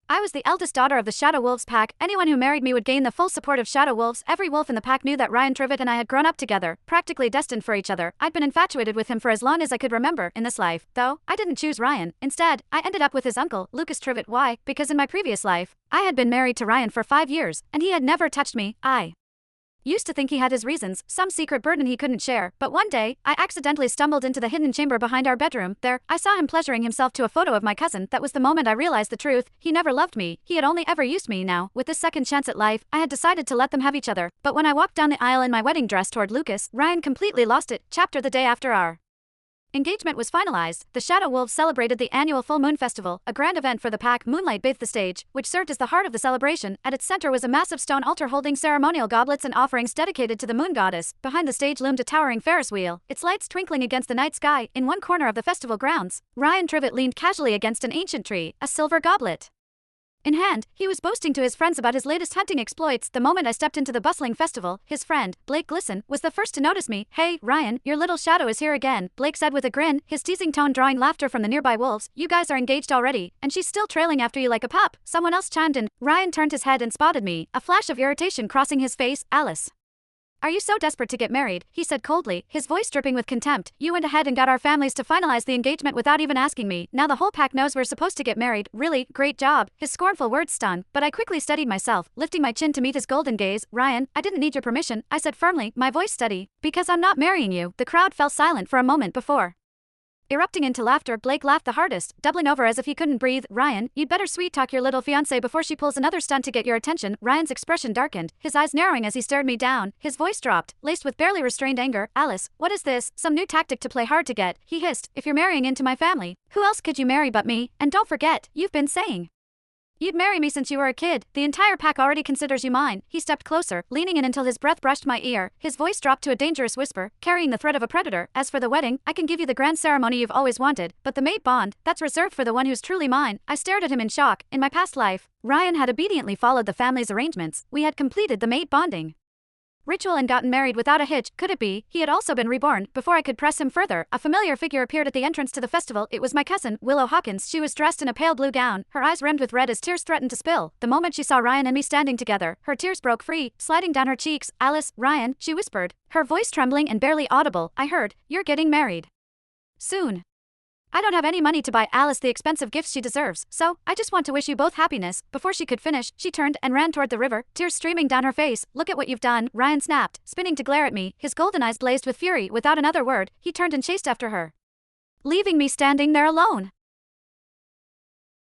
I was the eldest daughter of the Shadow Wolves pack. Anyone who married me would gain the full support of Shadow Wolves. Every wolf in the pack knew that Ryan Trivet and I had grown up together, practically destined for each other. I'd been infatuated with him for as long as I could remember in this life. Though, I didn't choose Ryan. Instead, I ended up with his uncle, Lucas Trivet. Why? Because in my previous life, I had been married to Ryan for 5 years, and he had never touched me. I used to think he had his reasons, some secret burden he couldn't share, but one day, I accidentally stumbled into the hidden chamber behind our bedroom. There, I saw him pleasuring himself to a photo of my cousin. That was the moment I realized the truth. He never loved me, he had only ever used me. Now, with this second chance at life, I had decided to let them have each other. But when I walked down the aisle in my wedding dress toward Lucas, Ryan completely lost it. Chapter the day after our engagement was finalized, the Shadow Wolves celebrated the annual Full Moon Festival, a grand event for the pack. Moonlight bathed the stage, which served as the heart of the celebration. At its center was a massive stone altar holding ceremonial goblets and offerings dedicated to the moon goddess. Behind the stage loomed a towering Ferris wheel, its lights twinkling against the night sky. In one corner of the festival grounds, Ryan Trivet leaned casually against an ancient tree, a silver goblet in hand. He was boasting to his friends about his latest hunting exploits. The moment I stepped into the bustling festival, his friend, Blake Glisten, was the first to notice me. "Hey, Ryan, your little shadow is here again," Blake said with a grin, his teasing tone drawing laughter from the nearby wolves. "You guys are engaged already, and she's still trailing after you like a pup," someone else chimed in. Ryan turned his head and spotted me, a flash of irritation crossing his face. "Alice, are you so desperate to get married?" he said coldly, his voice dripping with contempt. "You went ahead and got our families to finalize the engagement without even asking me. Now the whole pack knows we're supposed to get married. Really, great job." His scornful words stung, but I quickly steadied myself, lifting my chin to meet his golden gaze. "Ryan, I didn't need your permission," I said firmly, my voice steady. "Because I'm not marrying you." The crowd fell silent for a moment before erupting into laughter. Blake laughed the hardest, doubling over as if he couldn't breathe. "Ryan, you'd better sweet-talk your little fiancée before she pulls another stunt to get your attention." Ryan's expression darkened, his eyes narrowing as he stared me down. His voice dropped, laced with barely restrained anger. "Alice, what is this? Some new tactic to play hard to get?" he hissed. "If you're marrying into my family, who else could you marry but me? And don't forget, you've been saying you'd marry me since you were a kid. The entire pack already considers you mine." He stepped closer, leaning in until his breath brushed my ear. His voice dropped to a dangerous whisper, carrying the threat of a predator. "As for the wedding, I can give you the grand ceremony you've always wanted, but the mate bond, that's reserved for the one who's truly mine." I stared at him in shock. In my past life, Ryan had obediently followed the family's arrangements. We had completed the mate bonding ritual and gotten married without a hitch. Could it be he had also been reborn? Before I could press him further, a familiar figure appeared at the entrance to the festival. It was my cousin, Willow Hawkins. She was dressed in a pale blue gown, her eyes rimmed with red as tears threatened to spill. The moment she saw Ryan and me standing together, her tears broke free, sliding down her cheeks. "Alice, Ryan," she whispered, her voice trembling and barely audible. "I heard, you're getting married soon. I don't have any money to buy Alice the expensive gifts she deserves, so I just want to wish you both happiness." Before she could finish, she turned and ran toward the river, tears streaming down her face. "Look at what you've done," Ryan snapped, spinning to glare at me, his golden eyes blazed with fury. Without another word, he turned and chased after her, leaving me standing there alone.